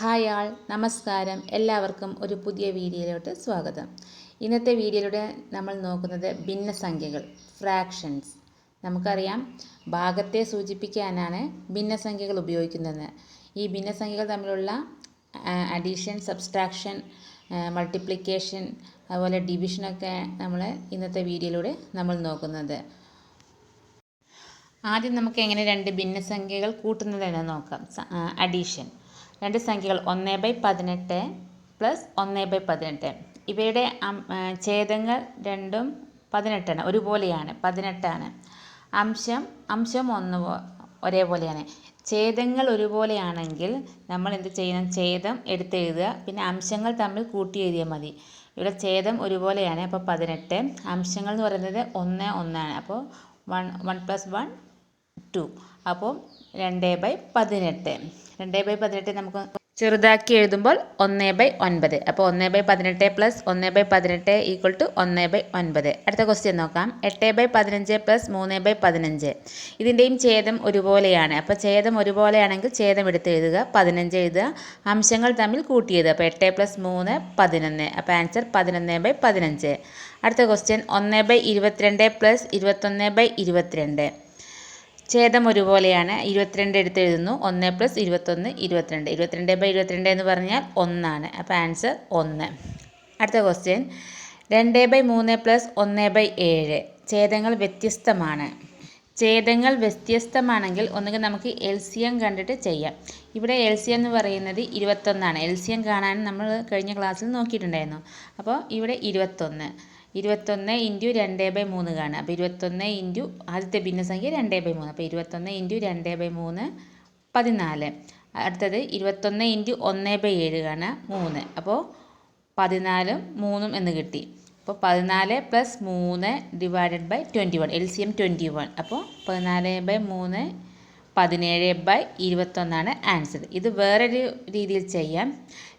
Hi ആൾ, നമസ്കാരം. എല്ലാവർക്കും ഒരു പുതിയ വീഡിയോയിലോട്ട് സ്വാഗതം. ഇന്നത്തെ വീഡിയോയിലൂടെ നമ്മൾ നോക്കുന്നത് ഭിന്നസംഖ്യകൾ, ഫ്രാക്ഷൻസ്. നമുക്കറിയാം, ഭാഗത്തെ സൂചിപ്പിക്കാനാണ് ഭിന്നസംഖ്യകൾ ഉപയോഗിക്കുന്നത്. ഈ ഭിന്നസംഖ്യകൾ തമ്മിലുള്ള അഡീഷൻ, സബ്സ്ട്രാക്ഷൻ, മൾട്ടിപ്ലിക്കേഷൻ, അതുപോലെ ഡിവിഷനൊക്കെ നമ്മൾ ഇന്നത്തെ വീഡിയോയിലൂടെ നമ്മൾ നോക്കുന്നത്. ആദ്യം നമുക്ക് എങ്ങനെ രണ്ട് ഭിന്നസംഖ്യകൾ കൂട്ടുന്നതെന്ന് നോക്കാം. അഡീഷൻ. രണ്ട് സംഖ്യകൾ 1/18 പ്ലസ് 1/18. ഇവയുടെ ഛേദങ്ങൾ രണ്ടും 18ആണ്, ഒരുപോലെയാണ്, 18ആണ്. അംശം ഒരേപോലെയാണ്. ഛേദങ്ങൾ ഒരുപോലെയാണെങ്കിൽ നമ്മൾ എന്ത് ചെയ്യണം? ഛേദം എടുത്തെഴുതുക, പിന്നെ അംശങ്ങൾ തമ്മിൽ കൂട്ടി എഴുതിയാൽ മതി. ഇവിടെ ഛേദം ഒരുപോലെയാണ്, അപ്പോൾ 18. അംശങ്ങൾ എന്ന് പറയുന്നത് 1 1ആണ്, അപ്പോൾ 1 + 1 2. അപ്പോൾ 2/18. 2/18 നമുക്ക് ചെറുതാക്കി എഴുതുമ്പോൾ 1/9. അപ്പോൾ 1/18 പ്ലസ് 1/18 = 1/9. അടുത്ത ക്വസ്റ്റ്യൻ നോക്കാം. 8/15 പ്ലസ് 3/15. ഇതിൻ്റെയും ഛേദം ഒരുപോലെയാണ്. അപ്പോൾ ഛേദം ഒരുപോലെയാണെങ്കിൽ ഛേദം എടുത്ത് എഴുതുക, 15 എഴുതുക, അംശങ്ങൾ തമ്മിൽ കൂട്ടി എഴുതുക. അപ്പോൾ 8 + 3 11. അപ്പോൾ ആൻസർ 11/15. അടുത്ത ക്വസ്റ്റ്യൻ 1/22 പ്ലസ് 21/22. ഛേദം ഒരുപോലെയാണ്. 22 എടുത്ത് എഴുതുന്നു. 1 + 21 22. 22/22 എന്ന് പറഞ്ഞാൽ 1ആണ്. അപ്പോൾ ആൻസർ 1. അടുത്ത ക്വസ്റ്റ്യൻ 2/3 പ്ലസ് 1/7. ഛേദങ്ങൾ വ്യത്യസ്തമാണ്. ഛേദങ്ങൾ വ്യത്യസ്തമാണെങ്കിൽ ഒന്നുകിൽ നമുക്ക് LCM കണ്ടിട്ട് ചെയ്യാം. ഇവിടെ LCM എന്ന് പറയുന്നത് 21ആണ്. LCM കാണാൻ നമ്മൾ കഴിഞ്ഞ ക്ലാസ്സിൽ നോക്കിയിട്ടുണ്ടായിരുന്നു. അപ്പോൾ ഇവിടെ 21 × 2/3 കാണുക. അപ്പോൾ 21 ആദ്യത്തെ ഭിന്നസംഖ്യ 2/3. അപ്പോൾ 21 × 2/3 14. അടുത്തത് 21 × 1/7 കാണുക, 3. അപ്പോൾ 14 3 എന്ന് കിട്ടി. അപ്പോൾ 14 + 3 / 21. LCM 21. അപ്പോൾ 14/3 17/21 ആൻസർ. ഇത് വേറൊരു രീതിയിൽ ചെയ്യാം.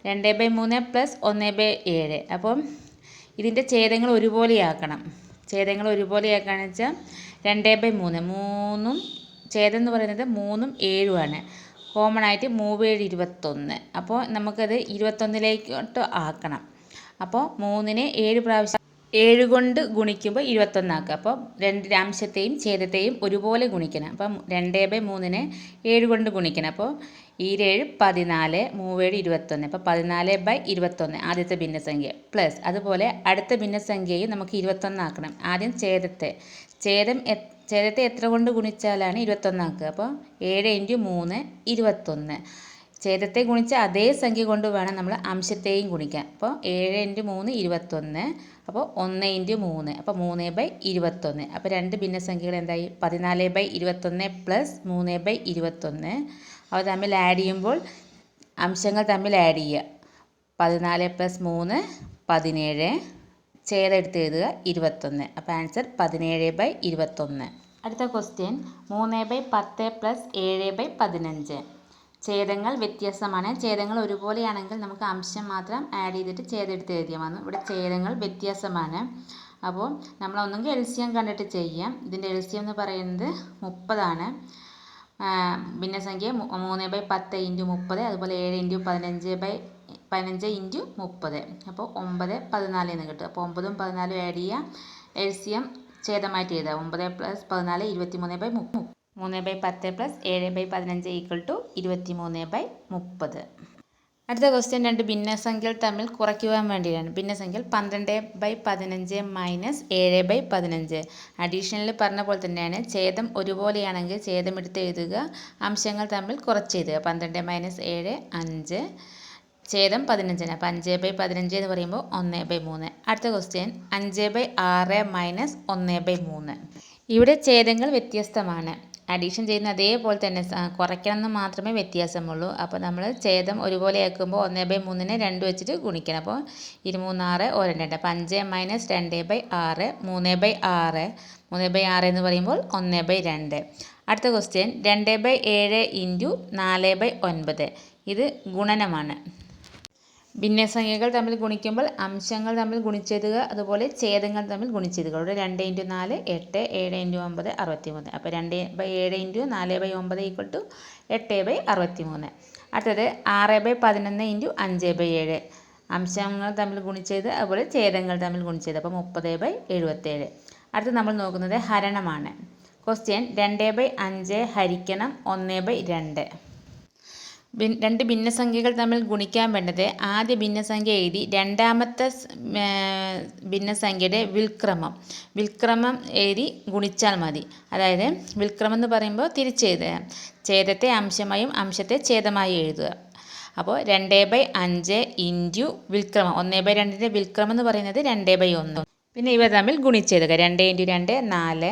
2/3 + 1/7. അപ്പം ഇതിൻ്റെ ഛേദങ്ങൾ ഒരുപോലെയാക്കണം. ഛേദങ്ങൾ ഒരുപോലെയാക്കുകയെന്ന് വെച്ചാൽ 2/3 3ഉം ഛേദം എന്ന് പറയുന്നത് 3ഉം 7ഉമാണ്. കോമൺ ആയിട്ട് 3 7 21. അപ്പോൾ നമുക്കത് 21ലേക്ക് ആക്കണം. അപ്പോൾ 3നെ 7 പ്രാവശ്യം 7 കൊണ്ട് ഗുണിക്കുമ്പോൾ 21 ആക്കുക. അപ്പോൾ രണ്ട് അംശത്തെയും ഛേദത്തെയും ഒരുപോലെ ഗുണിക്കണം. അപ്പം 2/3നെ 7 കൊണ്ട് ഗുണിക്കണം. അപ്പോൾ 7 14, 3 21. അപ്പോൾ 14/21 ആദ്യത്തെ ഭിന്നസംഖ്യ. പ്ലസ് അതുപോലെ അടുത്ത ഭിന്നസംഖ്യയും നമുക്ക് 21 ആക്കണം. ആദ്യം ഛേദത്തെ എത്ര കൊണ്ട് ഗുണിച്ചാലാണ് 21 ആക്കുക? അപ്പോൾ 7 × 3 21. ഛേദത്തെ ഗുണിച്ച അതേ സംഖ്യ കൊണ്ട് വേണം നമ്മൾ അംശത്തെയും ഗുണിക്കാൻ. അപ്പോൾ 7 × 3 21. അപ്പോൾ 1 × 3. അപ്പോൾ 3/21. അപ്പോൾ രണ്ട് ഭിന്നസംഖ്യകൾ എന്തായി? 14/21 പ്ലസ് 3/21. അവ തമ്മിൽ ആഡ് ചെയ്യുമ്പോൾ അംശങ്ങൾ തമ്മിൽ ആഡ് ചെയ്യുക. 14 + 3 17. ഛേദം എടുത്ത് എഴുതുക 21. അപ്പോൾ ആൻസർ 17/21. അടുത്ത ക്വസ്റ്റ്യൻ 3/10 പ്ലസ് 7/15. ഛേദങ്ങൾ വ്യത്യാസമാണ്. ഛേദങ്ങൾ ഒരുപോലെയാണെങ്കിൽ നമുക്ക് അംശം മാത്രം ആഡ് ചെയ്തിട്ട് ഛേദം എടുത്ത് എഴുതിയാൽ മതി. ഇവിടെ ഛേദങ്ങൾ വ്യത്യാസമാണ്. അപ്പോൾ നമ്മൾ ഒന്നുകിൽ LCM കണ്ടിട്ട് ചെയ്യാം. ഇതിൻ്റെ LCM എന്ന് പറയുന്നത് 30ആണ്. ഭിന്നസംഖ്യ 3/10 × 30, അതുപോലെ 7 × 15 × 30. അപ്പോൾ 9 14 എന്ന് കിട്ടും. അപ്പോൾ 9ഉം 14ഉം ആഡ് ചെയ്യുക. LCM ഛേദമായിട്ട് എഴുതുക. 9 + 14 23/30. 3/10 പ്ലസ് 7/15 = 23/30. അടുത്ത ക്വസ്റ്റ്യൻ രണ്ട് ഭിന്നസംഖ്യകൾ തമ്മിൽ കുറയ്ക്കുവാൻ വേണ്ടിയാണ്. ഭിന്നസംഖ്യകൾ 12/15 - 7/15. അഡീഷണൽ പറഞ്ഞ പോലെ തന്നെയാണ്. ഛേദം ഒരുപോലെയാണെങ്കിൽ ഛേദം എടുത്ത് എഴുതുക, അംശങ്ങൾ തമ്മിൽ കുറച്ച് എഴുതുക. 12 - 7 5. ഛേദം 15. അപ്പോൾ 5/15 എന്ന് പറയുമ്പോൾ 1/3. അടുത്ത ക്വസ്റ്റ്യൻ 5/6 - 1/3. ഇവിടെ ഛേദങ്ങൾ വ്യത്യസ്തമാണ്. അഡീഷൻ ചെയ്യുന്ന അതേപോലെ തന്നെ കുറയ്ക്കണം എന്ന് മാത്രമേ വ്യത്യാസമുള്ളൂ. അപ്പോൾ നമ്മൾ ഛേദം ഒരുപോലെ ആക്കുമ്പോൾ 1/3നെ 2 വെച്ചിട്ട് ഗുണിക്കണം. അപ്പോൾ 23 6 2. അപ്പോൾ 5 - 2/6 3/6. 3/6 എന്ന് പറയുമ്പോൾ 1/2. അടുത്ത ക്വസ്റ്റ്യൻ 2/7 × 4/9. ഇത് ഗുണനമാണ്. ഭിന്നസംഖ്യകൾ തമ്മിൽ ഗുണിക്കുമ്പോൾ അംശങ്ങൾ തമ്മിൽ ഗുണിച്ചെഴുതുക, അതുപോലെ ഛേദങ്ങൾ തമ്മിൽ ഗുണിച്ചെഴുതുക. ഇവിടെ 2 × 4 8, 7 × 9 63. അപ്പോൾ 2/7 × 4/9 = 8/63. അടുത്തത് 6/11 ഇൻറ്റു 5/7. അംശങ്ങൾ തമ്മിൽ ഗുണിച്ചത്, അതുപോലെ ഛേദങ്ങൾ തമ്മിൽ ഗുണിച്ചത്. അപ്പോൾ 30/77. അടുത്ത് നമ്മൾ നോക്കുന്നത് ഹരണമാണ്. ക്വസ്റ്റ്യൻ 2/5 ഹരിക്കണം 1/2. രണ്ട് ഭിന്നസംഖ്യകൾ തമ്മിൽ ഗുണിക്കാൻ വേണ്ടത് ആദ്യ ഭിന്നസംഖ്യ എഴുതി രണ്ടാമത്തെ ഭിന്നസംഖ്യയുടെ വിൽക്രമം എഴുതി ഗുണിച്ചാൽ മതി. അതായത് വിൽക്രമം എന്ന് പറയുമ്പോൾ തിരിച്ചെഴുതുക. ഛേദത്തെ അംശമായും അംശത്തെ ഛേദമായും എഴുതുക. അപ്പോൾ 2/5 ഇൻറ്റു വിൽക്രമം 1/2ൻ്റെ വിൽക്രമം എന്ന് പറയുന്നത് 2/1. പിന്നെ ഇവ തമ്മിൽ ഗുണിച്ചെഴുതുക. 2 ഇൻറ്റു 2 4,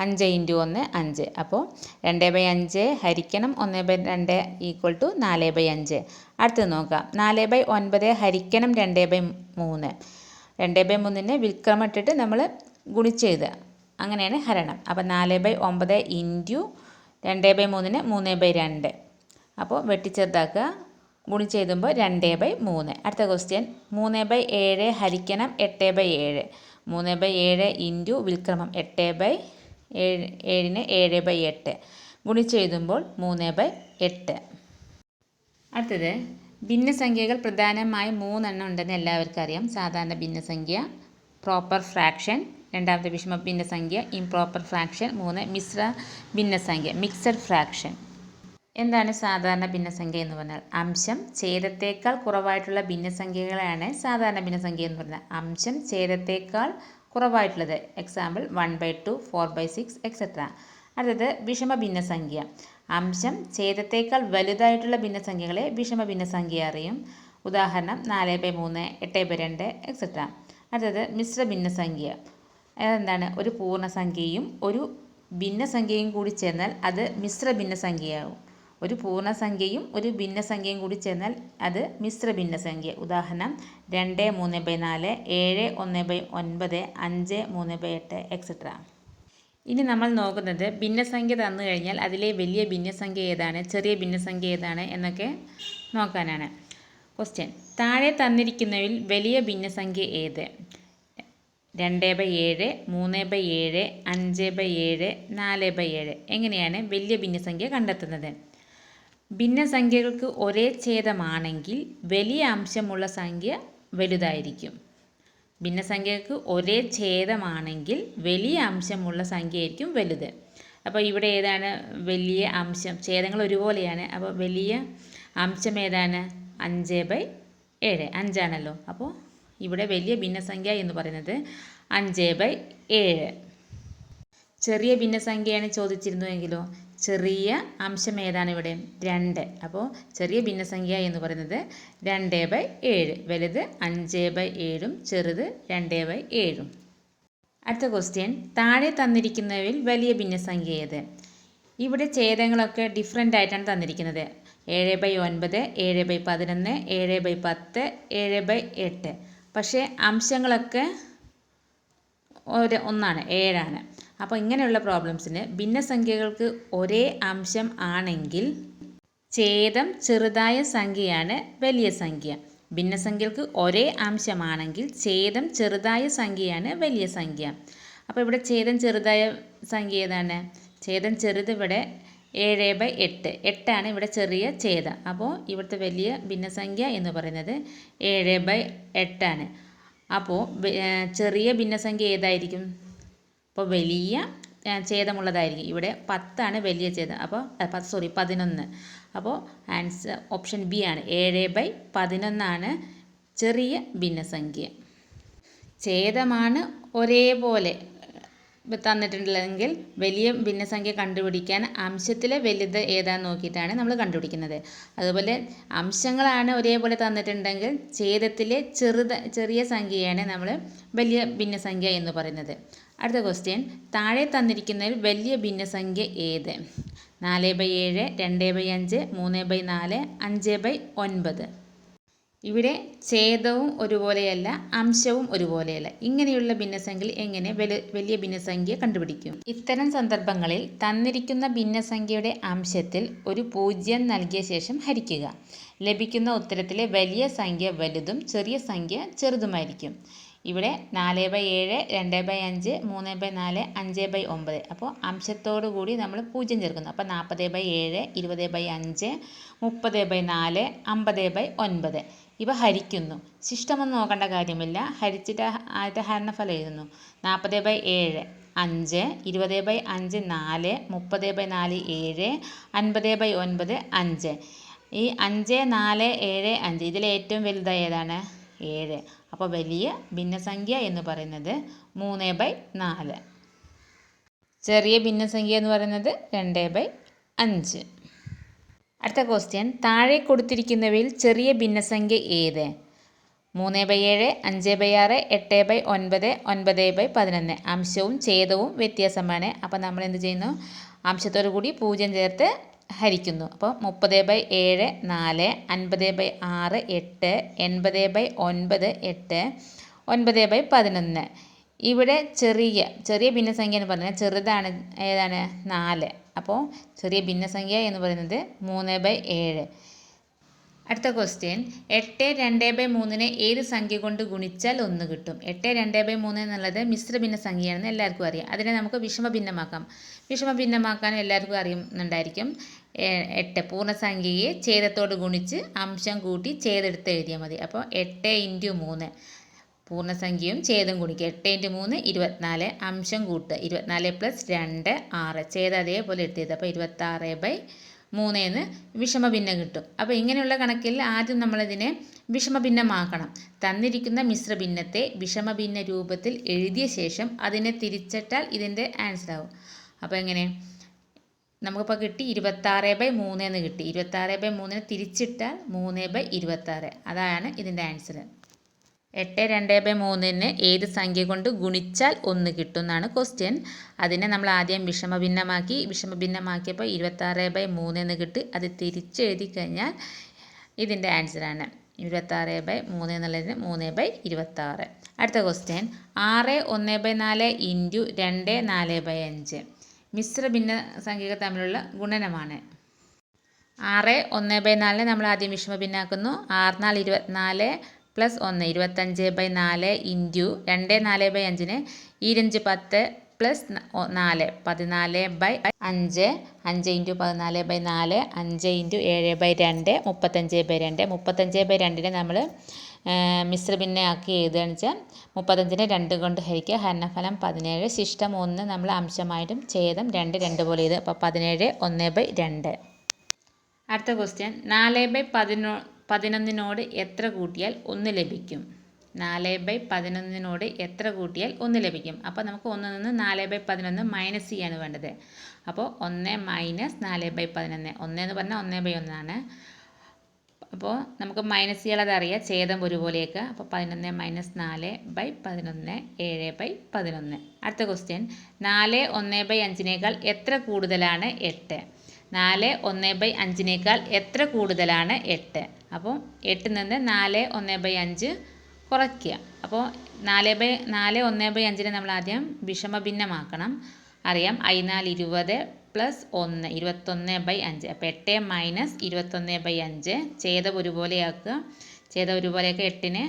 5 ഇൻറ്റു 1 5. അപ്പോൾ 2/5 ഹരിക്കണം 1/2 ഈക്വൽ ടു 4/5. അടുത്ത് നോക്കാം. 4/9 ഹരിക്കണം 2/3. 2/3നെ വിൽക്രമം ഇട്ടിട്ട് നമ്മൾ ഗുണിച്ചെഴുതുക. അങ്ങനെയാണ് ഹരണം. അപ്പോൾ 4/9 ഇൻറ്റു 2/3നെ 3/2. അപ്പോൾ വെട്ടിച്ചെറുതാക്കുക. ഗുണിച്ചെഴുതുമ്പോൾ 2/3. അടുത്ത ക്വസ്റ്റ്യൻ 3/7 ഹരിക്കണം 8/7. 3/7 ഇൻറ്റു വിൽക്രമം 8/7ന് 7/8. ഗുണിച്ചെഴുതുമ്പോൾ 3/8. അടുത്തത് ഭിന്നസംഖ്യകൾ പ്രധാനമായും 3 എണ്ണം ഉണ്ടെന്ന് എല്ലാവർക്കും അറിയാം. സാധാരണ ഭിന്നസംഖ്യ, പ്രോപ്പർ ഫ്രാക്ഷൻ, രണ്ടാമത്തെ വിഷമ ഭിന്നസംഖ്യ, ഇംപ്രോപ്പർ ഫ്രാക്ഷൻ, 3 മിശ്ര ഭിന്നസംഖ്യ, മിക്സഡ് ഫ്രാക്ഷൻ. എന്താണ് സാധാരണ ഭിന്നസംഖ്യ എന്ന് പറഞ്ഞാൽ? അംശം ഛേദത്തേക്കാൾ കുറവായിട്ടുള്ള ഭിന്നസംഖ്യകളാണ് സാധാരണ ഭിന്നസംഖ്യ എന്ന് പറഞ്ഞാൽ. അംശം ഛേദത്തേക്കാൾ കുറവായിട്ടുള്ളത്, എക്സാമ്പിൾ 1/2, 4/6 എക്സെട്ര. അടുത്തത് വിഷമ ഭിന്നസംഖ്യ. അംശം ഛേദത്തേക്കാൾ വലുതായിട്ടുള്ള ഭിന്നസംഖ്യകളെ വിഷമ ഭിന്നസംഖ്യ അറിയും. ഉദാഹരണം 4/3, 8/2 എക്സെട്ര. അടുത്തത് മിശ്ര ഭിന്നസംഖ്യ. അതെന്താണ്? ഒരു പൂർണ്ണസംഖ്യയും ഒരു ഭിന്നസംഖ്യയും കൂടി ചേർന്നാൽ അത് മിശ്ര ഭിന്നസംഖ്യയാവും. ഒരു പൂർണ്ണസംഖ്യയും ഒരു ഭിന്നസംഖ്യയും കൂടി ചേർന്നാൽ അത് മിശ്ര ഭിന്നസംഖ്യ. ഉദാഹരണം 2 3/4, 7 1/9, 5 3/8 എക്സെട്ര. ഇനി നമ്മൾ നോക്കുന്നത് ഭിന്നസംഖ്യ തന്നു കഴിഞ്ഞാൽ അതിലെ വലിയ ഭിന്നസംഖ്യ ഏതാണ്, ചെറിയ ഭിന്നസംഖ്യ ഏതാണ് എന്നൊക്കെ നോക്കാനാണ്. ക്വസ്റ്റ്യൻ താഴെ തന്നിരിക്കുന്നവയിൽ വലിയ ഭിന്നസംഖ്യ ഏത്? 2/7, 3/7, 5/7, 4/7. എങ്ങനെയാണ് വലിയ ഭിന്നസംഖ്യ കണ്ടെത്തുന്നത്? ഭിന്നസംഖ്യകൾക്ക് ഒരേ ഛേദമാണെങ്കിൽ വലിയ അംശമുള്ള സംഖ്യ വലുതായിരിക്കും. ഭിന്നസംഖ്യകൾക്ക് ഒരേ ഛേദമാണെങ്കിൽ വലിയ അംശമുള്ള സംഖ്യയായിരിക്കും വലുത്. അപ്പോൾ ഇവിടെ ഏതാണ് വലിയ അംശം? ഛേദങ്ങൾ ഒരുപോലെയാണ്. അപ്പോൾ വലിയ അംശം ഏതാണ്? 5/7. 5ആണല്ലോ. അപ്പോൾ ഇവിടെ വലിയ ഭിന്നസംഖ്യ എന്ന് പറയുന്നത് 5/7. ചെറിയ ഭിന്നസംഖ്യയാണ് ചോദിച്ചിരുന്നുവെങ്കിലോ ചെറിയ അംശം ഏതാണ് ഇവിടെ? 2. അപ്പോൾ ചെറിയ ഭിന്നസംഖ്യ എന്ന് പറയുന്നത് 2/7. വലുത് 5/7, ചെറുത് 2/7. അടുത്ത ക്വസ്റ്റ്യൻ താഴെ തന്നിരിക്കുന്നവയിൽ വലിയ ഭിന്നസംഖ്യ ഏത്? ഇവിടെ ഛേദങ്ങളൊക്കെ ഡിഫറെൻ്റ് ആയിട്ടാണ് തന്നിരിക്കുന്നത്. 7/9, 7/11, 7/10, 7/8. പക്ഷേ അംശങ്ങളൊക്കെ ഒന്നാണ്, 7ആണ്. അപ്പോൾ ഇങ്ങനെയുള്ള പ്രോബ്ലംസിന് ഭിന്നസംഖ്യകൾക്ക് ഒരേ അംശം ആണെങ്കിൽ ഛേദം ചെറുതായ സംഖ്യയാണ് വലിയ സംഖ്യ. ഭിന്നസംഖ്യകൾക്ക് ഒരേ അംശമാണെങ്കിൽ ഛേദം ചെറുതായ സംഖ്യയാണ് വലിയ സംഖ്യ. അപ്പോൾ ഇവിടെ ഛേദം ചെറുതായ സംഖ്യ ഏതാണ്? ഛേദം ചെറുത് ഇവിടെ 7/8. 8ആണ് ഇവിടെ ചെറിയ ഛേദം. അപ്പോൾ ഇവിടുത്തെ വലിയ ഭിന്നസംഖ്യ എന്ന് പറയുന്നത് 7/8ആണ്. അപ്പോൾ ചെറിയ ഭിന്നസംഖ്യ ഏതായിരിക്കും? അപ്പോൾ വലിയ ഛേദമുള്ളതായിരിക്കും. ഇവിടെ 10ആണ് വലിയ ഛേദം. അപ്പോൾ 11. അപ്പോൾ ആൻസർ ഓപ്ഷൻ ബി ആണ്. 7/11 ചെറിയ ഭിന്നസംഖ്യ. ഛേദമാണ് ഒരേപോലെ തന്നിട്ടുണ്ടെങ്കിൽ വലിയ ഭിന്നസംഖ്യ കണ്ടുപിടിക്കാൻ അംശത്തിലെ വലുത് ഏതാണെന്ന് നോക്കിയിട്ടാണ് നമ്മൾ കണ്ടുപിടിക്കുന്നത്. അതുപോലെ അംശങ്ങളാണ് ഒരേപോലെ തന്നിട്ടുണ്ടെങ്കിൽ ഛേദത്തിലെ ചെറിയ സംഖ്യയാണ് നമ്മൾ വലിയ ഭിന്നസംഖ്യ എന്ന് പറയുന്നത്. അടുത്ത ക്വസ്റ്റ്യൻ താഴെ തന്നിരിക്കുന്നതിൽ വലിയ ഭിന്നസംഖ്യ ഏത്? 4/7, 2/5, 3/4, 5/9. ഇവിടെ ഛേദവും ഒരുപോലെയല്ല, അംശവും ഒരുപോലെയല്ല. ഇങ്ങനെയുള്ള ഭിന്നസംഖ്യയിൽ എങ്ങനെ വലിയ ഭിന്നസംഖ്യ കണ്ടുപിടിക്കും? ഇത്തരം സന്ദർഭങ്ങളിൽ തന്നിരിക്കുന്ന ഭിന്നസംഖ്യയുടെ അംശത്തിൽ ഒരു 0 നൽകിയ ശേഷം ഹരിക്കുക. ലഭിക്കുന്ന ഉത്തരത്തിലെ വലിയ സംഖ്യ വലുതും ചെറിയ സംഖ്യ ചെറുതുമായിരിക്കും. ഇവിടെ 4/7, 2/5, 3/4, 5/9. അപ്പോൾ അംശത്തോടു കൂടി നമ്മൾ 0 ചേർക്കുന്നു. അപ്പോൾ 40/7, 20/5, 30/4, 50/9. ഇവ ഹരിക്കുന്നു. ശിഷ്ടമൊന്നും നോക്കേണ്ട കാര്യമില്ല. ഹരിച്ചിട്ട് ആദ്യത്തെ ഹരണഫലം എഴുതുന്നു. 40/7 5, 20/5 4, 30/4 7, 50/9 5. ഈ 5, 4, 7, 5 ഇതിൽ ഏറ്റവും വലുതായ ഏതാണ്? 7. അപ്പോൾ വലിയ ഭിന്നസംഖ്യ എന്ന് പറയുന്നത് 3/4. ചെറിയ ഭിന്നസംഖ്യ എന്ന് പറയുന്നത് 2/5. അടുത്ത ക്വസ്റ്റ്യൻ, താഴെ കൊടുത്തിരിക്കുന്നവയിൽ ചെറിയ ഭിന്നസംഖ്യ ഏത്? 3/7, 5/6, 8/9, 9/11. അംശവും ഛേദവും വ്യത്യാസമാണ്. അപ്പോൾ നമ്മൾ എന്ത് ചെയ്യുന്നു? അംശത്തോടു കൂടി 0 ചേർത്ത് ഹരിക്കുന്നു. അപ്പോൾ 30/7 4, 50/6 8, 80/9 8, 9/11. ഇവിടെ ചെറിയ ഭിന്നസംഖ്യ എന്ന് പറഞ്ഞാൽ ചെറുതാണ് ഏതാണ്? 4. അപ്പോൾ ചെറിയ ഭിന്നസംഖ്യ എന്ന് പറയുന്നത് 3/7. അടുത്ത ക്വസ്റ്റ്യൻ, 8 2/3 ഏത് സംഖ്യ കൊണ്ട് ഗുണിച്ചാൽ 1 കിട്ടും? 8 2/3 എന്നുള്ളത് മിശ്ര ഭിന്നസംഖ്യയാണെന്ന് എല്ലാവർക്കും അറിയാം. അതിനെ നമുക്ക് വിഷമഭിന്നമാക്കാം. വിഷമഭിന്നമാക്കാൻ എല്ലാവർക്കും അറിയുന്നുണ്ടായിരിക്കും. 8 പൂർണ്ണസംഖ്യയെ ഛേദത്തോട് ഗുണിച്ച് അംശം കൂട്ടി ഛേദെടുത്ത് എഴുതിയാൽ മതി. അപ്പോൾ 8 × 3 പൂർണ്ണസംഖ്യയും ഛേദം ഗുണിക്കുക. 8 × 3 24, അംശം കൂട്ടുക 24 + 2 6, ഛേദം അതേപോലെ എടുത്തത്. അപ്പോൾ 26/3 എന്ന് വിഷമഭിന്നം കിട്ടും. അപ്പോൾ ഇങ്ങനെയുള്ള കണക്കിൽ ആദ്യം നമ്മളിതിനെ വിഷമഭിന്നമാക്കണം. തന്നിരിക്കുന്ന മിശ്രഭിന്നത്തെ വിഷമഭിന്ന രൂപത്തിൽ എഴുതിയ ശേഷം അതിനെ തിരിച്ചിട്ടാൽ ഇതിൻ്റെ ആൻസർ ആവും. അപ്പോൾ എങ്ങനെ? നമുക്കിപ്പോൾ കിട്ടി 26/3 എന്ന് കിട്ടി. 26/3 തിരിച്ചിട്ടാൽ 3/26. അതാണ് ഇതിൻ്റെ ആൻസർ. 8 2/3 ഏത് സംഖ്യ കൊണ്ട് ഗുണിച്ചാൽ 1 കിട്ടും എന്നാണ് ക്വസ്റ്റ്യൻ. അതിനെ നമ്മൾ ആദ്യം വിഷമഭിന്നമാക്കിയപ്പോൾ 26/3 എന്ന് കിട്ടി. അത് തിരിച്ചെഴുതി കഴിഞ്ഞാൽ ഇതിൻ്റെ ആൻസറാണ് 26/3 എന്നുള്ളതിന് 3/26. അടുത്ത ക്വസ്റ്റ്യൻ, 6 1/4 × 2 4/5 മിശ്ര ഭിന്ന സംഖ്യകൾ തമ്മിലുള്ള ഗുണനമാണ്. 6 1/4 നമ്മൾ ആദ്യം വിഷമഭിന്നാക്കുന്നു. 6 4 24 + 1 25/4 × 2 4/5 25 10 + 4 14/5 5 × 14/4 5 × 7/2 35/2 35/2 നമ്മൾ മിശ്രഭിന്നമാക്കി എഴുതുകയാണെന്ന് വെച്ചാൽ 35നെ 2 കൊണ്ട് ഹരിക്കുക. ഹരണഫലം 17. ശിഷ്ടം 1 നമ്മൾ അംശമായിട്ടും ഛേദം 2 2 പോലെ എഴുതുക. അപ്പോൾ 17 1/2. അടുത്ത ക്വസ്റ്റ്യൻ, 4/11 എത്ര കൂട്ടിയാൽ 1 ലഭിക്കും? 4/11 എത്ര കൂട്ടിയാൽ 1 ലഭിക്കും? അപ്പോൾ നമുക്ക് 1 നിന്ന് 4/11 മൈനസ് ചെയ്യാണ് വേണ്ടത്. അപ്പോൾ 1 - 4/11. 1 എന്ന് പറഞ്ഞാൽ 1/1 ആണ്. അപ്പോൾ നമുക്ക് മൈനസ് ചെയ്യാതെ അറിയാം, ഛേദം ഒരുപോലെയൊക്കെ. അപ്പോൾ 11 - 4/11 7/11. അടുത്ത ക്വസ്റ്റ്യൻ, 4 1/5 എത്ര കൂടുതലാണ് 8? 4 1/5 എത്ര കൂടുതലാണ് 8? അപ്പോൾ 8 നിന്ന് 4 1/5 കുറയ്ക്കുക. അപ്പോൾ 4 1/5 നമ്മൾ ആദ്യം വിഷമഭിന്നമാക്കണം. അറിയാം, i4 20 + 1 21/5. അപ്പോൾ 8 - 21/5 ഛേദം ഒരുപോലെയാക്കുക. ഛേദം ഒരുപോലെയൊക്കെ 8നെ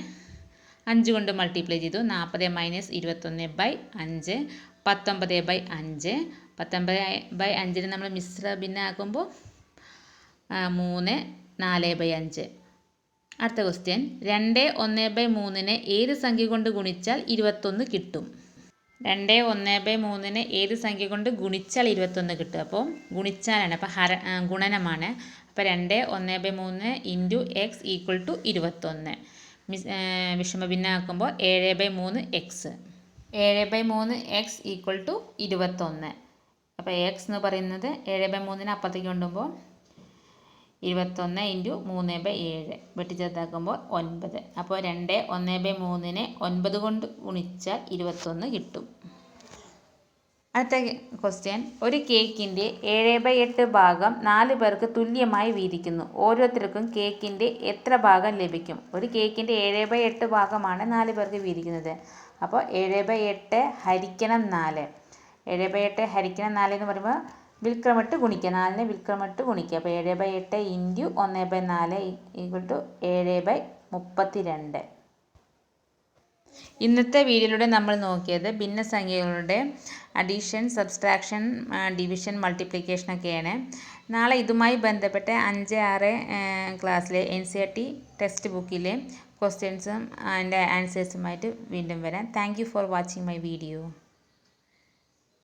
5 കൊണ്ട് മൾട്ടിപ്ലൈ ചെയ്തു. 40 - 21/5 19/5. 19/5 നമ്മൾ മിശ്ര ഭിന്നമാക്കുമ്പോൾ 3 4/5. അടുത്ത ക്വസ്റ്റ്യൻ, 2 1/3 ഏത് സംഖ്യ കൊണ്ട് ഗുണിച്ചാൽ 21 കിട്ടും? 2 1/3 ഏത് സംഖ്യ കൊണ്ട് ഗുണിച്ചാൽ 21 കിട്ടും? അപ്പോൾ ഗുണിച്ചാലാണ്, അപ്പോൾ ഗുണനമാണ്. അപ്പോൾ 2 1/3 × x = 21. വിഷമഭിന്നമാക്കുമ്പോൾ 7/3 x. 7/3 x = 21. അപ്പോൾ x എന്ന് പറയുന്നത് 7/3 അപ്പുറത്തേക്ക് കൊണ്ടുമ്പോൾ 21 × 3/7 വെട്ടിച്ചേർത്താക്കുമ്പോൾ 9. അപ്പോൾ 2 1/3 9 കൊണ്ട് ഗുണിച്ചാൽ 21 കിട്ടും. അടുത്ത ക്വസ്റ്റ്യൻ, ഒരു കേക്കിൻ്റെ 7/8 ഭാഗം 4 പേർക്ക് തുല്യമായി വീതിക്കുന്നു. ഓരോരുത്തർക്കും കേക്കിൻ്റെ എത്ര ഭാഗം ലഭിക്കും? ഒരു കേക്കിൻ്റെ 7/8 ഭാഗമാണ് 4 പേർക്ക് വീതിക്കുന്നത്. അപ്പോൾ 7/8 ഹരിക്കണം 4. 7/8 ഹരിക്കണം 4 എന്ന് പറയുമ്പോൾ വിൽക്രമിട്ട് ഗുണിക്കുക. 4നെ വിൽക്രമിട്ട് ഗുണിക്കുക. അപ്പോൾ 7/8 × 1/4 = 7/32. ഇന്നത്തെ വീഡിയോയിലൂടെ നമ്മൾ നോക്കിയത് ഭിന്നസംഖ്യകളുടെ അഡീഷൻ, സബ്സ്ട്രാക്ഷൻ, ഡിവിഷൻ, മൾട്ടിപ്ലിക്കേഷൻ ഒക്കെയാണ്. നാളെ ഇതുമായി ബന്ധപ്പെട്ട 5-6 ക്ലാസ്സിലെ NCERT ടെക്സ്റ്റ് ബുക്കിലെ ക്വസ്റ്റ്യൻസും അതിൻ്റെ ആൻസേഴ്സുമായിട്ട് വീണ്ടും വരാം. Thank you for watching my video.